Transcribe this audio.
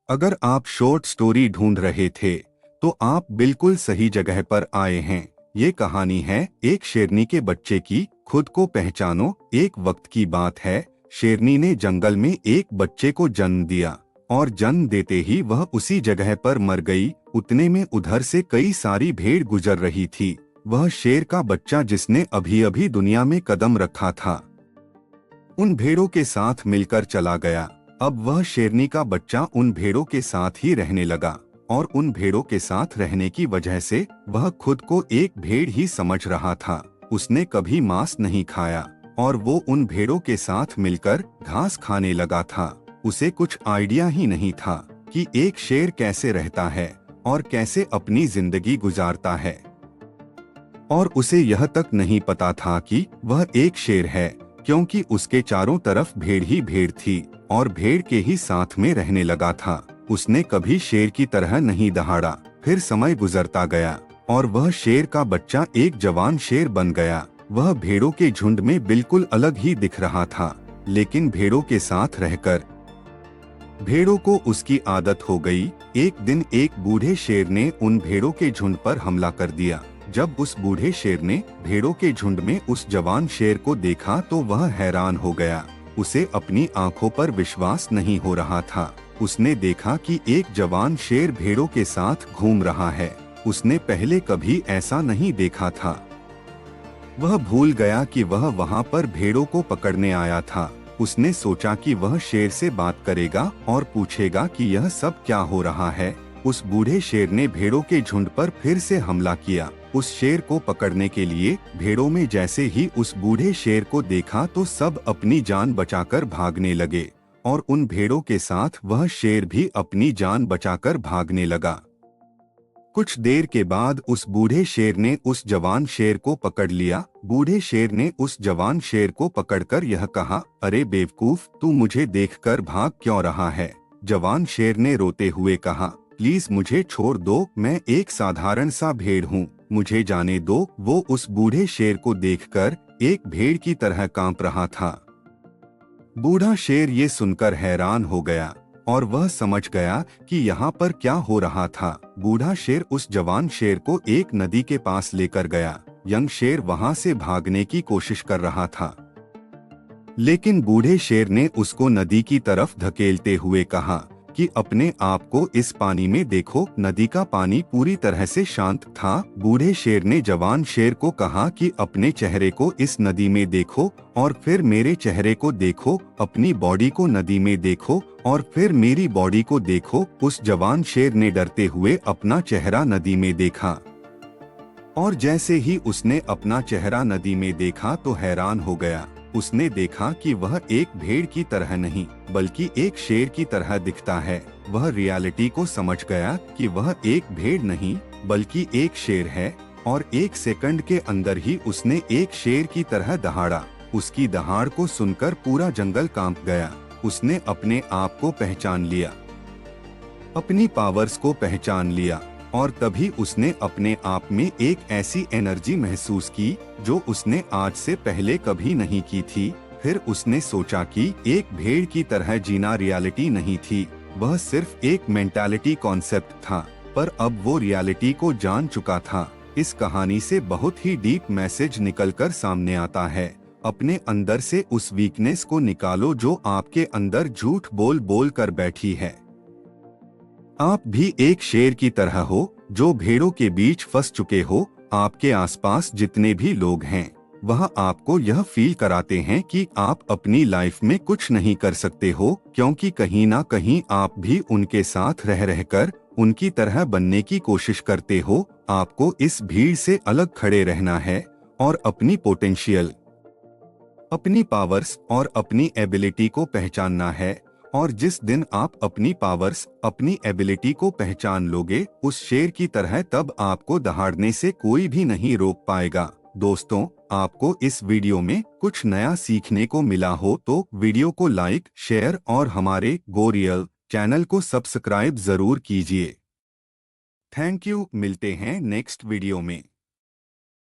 अगर आप short story ढूंढ रहे थे तो आप बिल्कुल सही जगह पर आए हैं। ये कहानी है एक शेरनी के बच्चे की। खुद को पहचानो। एक वक्त की बात है, शेरनी ने जंगल में एक बच्चे को जन्म दिया और जन्म देते ही वह उसी जगह पर मर गई। उतने में उधर से कई सारी भेड़ गुजर रही थी। वह शेर का बच्चा जिसने अभी अभी दुनिया में कदम रखा था, उन भेड़ों के साथ मिलकर चला गया। अब वह शेरनी का बच्चा उन भेड़ों के साथ ही रहने लगा और उन भेड़ों के साथ रहने की वजह से वह खुद को एक भेड़ ही समझ रहा था। उसने कभी मांस नहीं खाया और वो उन भेड़ों के साथ मिलकर घास खाने लगा था। उसे कुछ आइडिया ही नहीं था कि एक शेर कैसे रहता है और कैसे अपनी जिंदगी गुजारता है। और उसे यह तक नहीं पता था कि वह एक शेर है, क्योंकि उसके चारों तरफ भेड़ ही भेड़ थी और भेड़ के ही साथ में रहने लगा था। उसने कभी शेर की तरह नहीं दहाड़ा। फिर समय गुजरता गया और वह शेर का बच्चा एक जवान शेर बन गया। वह भेड़ों के झुंड में बिल्कुल अलग ही दिख रहा था, लेकिन भेड़ों के साथ रहकर भेड़ों को उसकी आदत हो गई। एक दिन एक बूढ़े शेर ने उन भेड़ों के झुंड पर हमला कर दिया। जब उस बूढ़े शेर ने भेड़ों के झुंड में उस जवान शेर को देखा तो वह हैरान हो गया। उसे अपनी आंखों पर विश्वास नहीं हो रहा था। उसने देखा कि एक जवान शेर भेड़ों के साथ घूम रहा है। उसने पहले कभी ऐसा नहीं देखा था। वह भूल गया कि वह वहां पर भेड़ों को पकड़ने आया था। उसने सोचा कि वह शेर से बात करेगा और पूछेगा कि यह सब क्या हो रहा है। उस बूढ़े शेर ने भेड़ों के झुंड पर फिर से हमला किया। उस शेर को पकड़ने के लिए भेड़ों में जैसे ही उस बूढ़े शेर को देखा तो सब अपनी जान बचाकर भागने लगे और उन भेड़ों के साथ वह शेर भी अपनी जान बचाकर भागने लगा। कुछ देर के बाद उस बूढ़े शेर ने उस जवान शेर को पकड़ लिया। बूढ़े शेर ने उस जवान शेर को पकड़कर यह कहा, अरे बेवकूफ, तू मुझे देखकर भाग क्यों रहा है? जवान शेर ने रोते हुए कहा, प्लीज मुझे छोड़ दो, मैं एक साधारण सा भेड़ हूँ, मुझे जाने दो। वो उस बूढ़े शेर को देखकर एक भेड़ की तरह कांप रहा था। बूढ़ा शेर ये सुनकर हैरान हो गया और वह समझ गया कि यहाँ पर क्या हो रहा था। बूढ़ा शेर उस जवान शेर को एक नदी के पास लेकर गया। यंग शेर वहाँ से भागने की कोशिश कर रहा था, लेकिन बूढ़े शेर ने उसको नदी की तरफ धकेलते हुए कहा कि अपने आप को इस पानी में देखो। नदी का पानी पूरी तरह से शांत था। बूढ़े शेर ने जवान शेर को कहा कि अपने चेहरे को इस नदी में देखो और फिर मेरे चेहरे को देखो, अपनी बॉडी को नदी में देखो और फिर मेरी बॉडी को देखो। उस जवान शेर ने डरते हुए अपना चेहरा नदी में देखा और जैसे ही उसने अपना चेहरा नदी में देखा तो हैरान हो गया। उसने देखा कि वह एक भेड़ की तरह नहीं बल्कि एक शेर की तरह दिखता है। वह रियलिटी को समझ गया कि वह एक भेड़ नहीं बल्कि एक शेर है और एक सेकंड के अंदर ही उसने एक शेर की तरह दहाड़ा। उसकी दहाड़ को सुनकर पूरा जंगल कांप गया। उसने अपने आप को पहचान लिया, अपनी पावर्स को पहचान लिया और तभी उसने अपने आप में एक ऐसी एनर्जी महसूस की जो उसने आज से पहले कभी नहीं की थी। फिर उसने सोचा कि एक भेड़ की तरह जीना रियलिटी नहीं थी, वह सिर्फ एक मेंटालिटी कॉन्सेप्ट था। पर अब वो रियलिटी को जान चुका था। इस कहानी से बहुत ही डीप मैसेज निकलकर सामने आता है। अपने अंदर से उस वीकनेस को निकालो जो आपके अंदर झूठ बोल बोल कर बैठी है। आप भी एक शेर की तरह हो जो भेड़ों के बीच फंस चुके हो। आपके आसपास जितने भी लोग हैं वह आपको यह फील कराते हैं कि आप अपनी लाइफ में कुछ नहीं कर सकते हो, क्योंकि कहीं ना कहीं आप भी उनके साथ रह रहकर उनकी तरह बनने की कोशिश करते हो। आपको इस भीड़ से अलग खड़े रहना है और अपनी पोटेंशियल, अपनी पावर्स और अपनी एबिलिटी को पहचानना है। और जिस दिन आप अपनी पावर्स, अपनी एबिलिटी को पहचान लोगे उस शेर की तरह, तब आपको दहाड़ने से कोई भी नहीं रोक पाएगा। दोस्तों, आपको इस वीडियो में कुछ नया सीखने को मिला हो तो वीडियो को लाइक, शेयर और हमारे गो रियल चैनल को सब्सक्राइब जरूर कीजिए। Thank you. मिलते हैं नेक्स्ट वीडियो में।